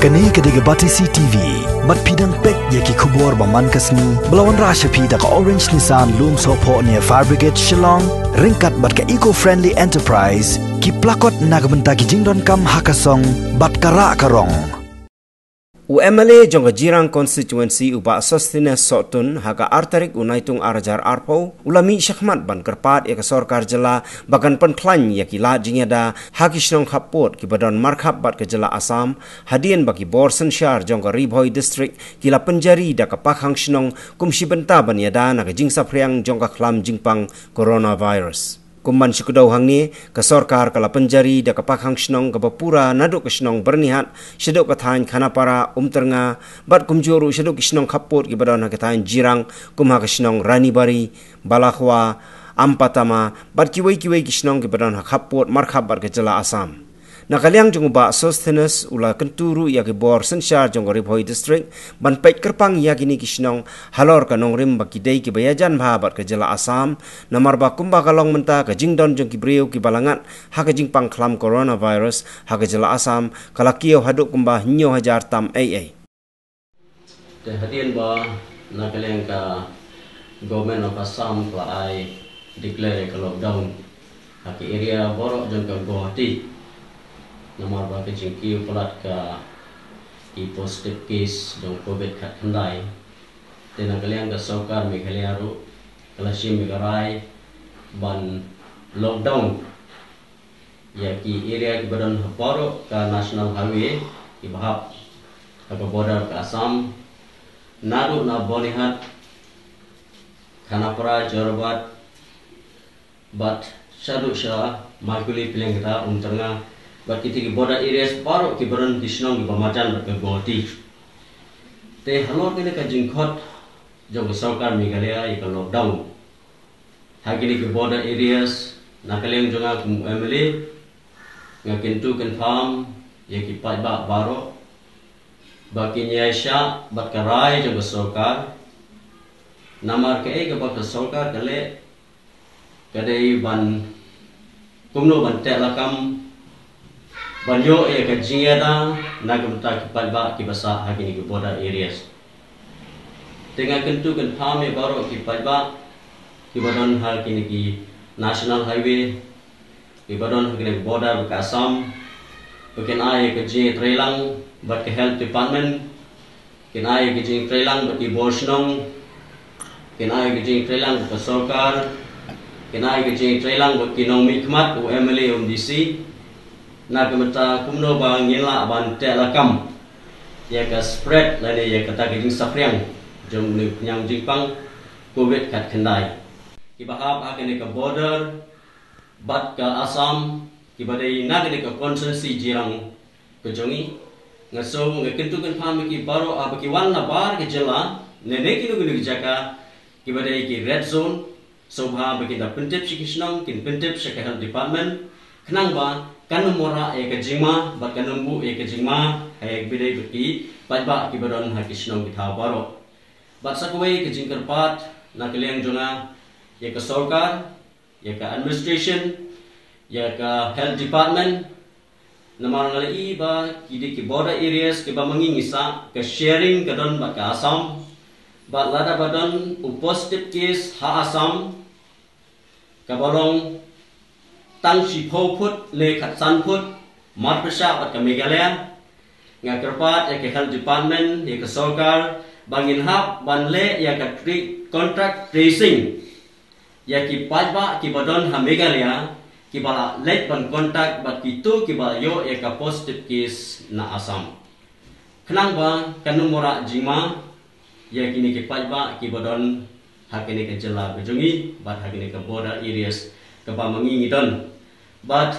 Kani kediga Batisi TV, bat pidang pek yaki kubor baman kasni, belawan rasha pida ka Orange Nissan Loom Sopo near Fire Brigade Shillong, ringkat bat ka eco-friendly enterprise, ki plakot nagbenta ki jingdon kam hakasong, bat kara karong. UMLA jongga jirang constituency uba sustenance sotun haga artarik unaitung arajar arpo ulami syakmat ban kerpat ya sorkar jela bagan penklan ya kila jingada hakishnong khapot ki badan markhap bat ke jela Assam hadian bagi Borsen Shar jongga Ribhoi district kila penjari da ka pakhang shnong kumshi benta ban yada na jing sapriang jongga khlam jingpang coronavirus. Kumban syukudau hang ni ke sorkar kala penjari da ka pakhang shnong ka bapura naduk ke shnong bernihat syeduk ka thain khanapara ternga bat kumjuru syeduk ki shnong khapot ki badan ka thain jirang kumha ka shnong ranibari balakhwa ampatama bat kiwei ki shnong ki badan khapot markhap bat ke jela Assam. Nakaliang jong ba sustenance ula kenturu ya ke Borsen Shar jong Ribhoi district ban pek kerpang ya kini kisnong halor ka nongrim ba kidei ki bayajan bhabat ke jela Assam namar ba kumba kalong menta ka jingdon jong ki breu ki balangat ha ka jingpang khlam coronavirus ha ka jela Assam kalakio haduk kumba nyo hajar tam AA. Hadian ba nakaliang ka government of Assam ka ai declare ka lockdown ha ki area borok jong ka Guwahati namar ba kejingki pelat ka i positive case dong COVID kat kendai tena kalian ka sokar Meghalaya ru kalasim megarai ban lockdown ya ki area ki badan haparo ka national highway ki bahap ka border ka Assam nadu na bonihat Khanapara Jorbat bat syadu sya maguli pilengta unterna bagi tiga border areas baru kibaran kisnong kibamajan ke Guwahati. Te halor kini kajingkot jauh sorkar Meghalaya ikan lockdown. Hagi ke border areas nakaliang jonga kum MLA ngakin tu confirm ya kipat bak baru bagi nyasya bat karai jauh sorkar namar ke bak sorkar kale kadai ban kumno ban telakam banyo ya kajingada nagamta kipat ba kibasa hagi ni border areas tengah kentu kan phame baro kipat ba kibadan hal kini ki national highway kibadan hagi border ka Assam bukan ai kajing trelang bat ke health department kin ai kajing trelang bat ki Borsnong kin ai kajing trelang bat sorkar kin ai kajing trelang bat ki nong mikmat UMLA DC na kemata kumno bang ngila ban telakam ya ka spread lane ya kata ging sapriang jong ni nyang jingpang COVID kat kendai kibahap akene ka border bat ka Assam kibadai na ka constituency jirang kejongi ngaso ngakentu kan pham ki baro abaki wan na bar ke jela nene kinu ginu jaka kibadai ki red zone sobha baki da pentip sikisnong kin pentip sa health department kenang ba kanum mora e kajingma bat kanum bu e kajingma e bidai beki batba kibaron hakisnong kitha baro bat sakwai kajing kerpat nakaliang jonga ya ka sorkar ya ka administration ya ka health department namar ngalai ba kidi ki border areas ke ba mangingisa ka sharing kadon ba ka Assam bat lada badon positive case ha Assam ka bolong tang si put le khat san put mat prasha bat ka Meghalaya nga kerpat ya ke health department ya ke sorkar bangin hap ban le ya ka contract tracing ya ki pajba ki badon ha Meghalaya ki bala let ban contact bat ki tu ki bala yo ya ka positive case na Assam kenang ba kanum mora jingma ya kini ki pajba ki badon ha kini ke jela bejongi bat ha kini ke border areas ke ba mangingi don but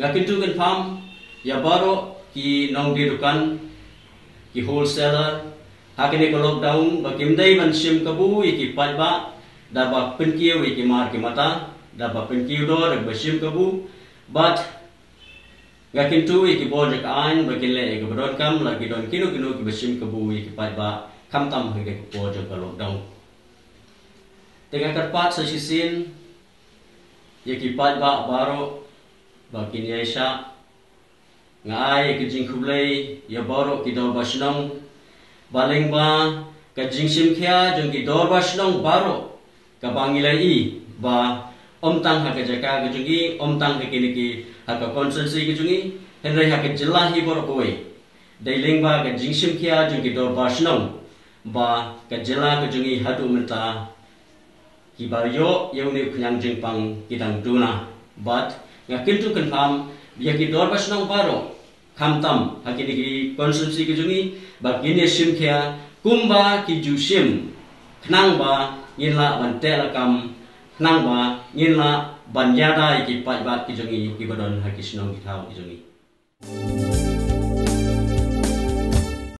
ngakintu kan farm ya baro ki nong di dukan ki wholesaler hakene ko lockdown bakimdai ban sim kabu ki patba da ba penkiu ki mar ki mata da ba penkiu do da ba sim kabu but ngakintu ki bodek ain bakile ki bodon kam lagi don kino ki basim kabu ki patba kam tam hege ko bodek lockdown tengah kerpat sa sisin ya kipat ba baro bakin yaisha ngai ke jing khublei ya borok ki dor basnong baleng ba ka jing sim khia jong ki dor basnong baro ka bangilai ba tang ha ka jaka ke jungi tang ke kini ki ha ka consensi ke jungi henry ha ke jilla hi borok koi dailing ba ka jing sim khia jong ki dor basnong ba ka jilla ke jungi hatu menta ki ba yo ni khyang jing pang kitang tuna but ngakin tu confirm biya ki dor basnong baro khamtam hakini ki consensi ke jungi ba kini sim khia kumba ki ju sim knang ba yinla ban telakam knang ba yinla ban yada ki pai ba ki jungi ki badon hakisnong ki thau ki jungi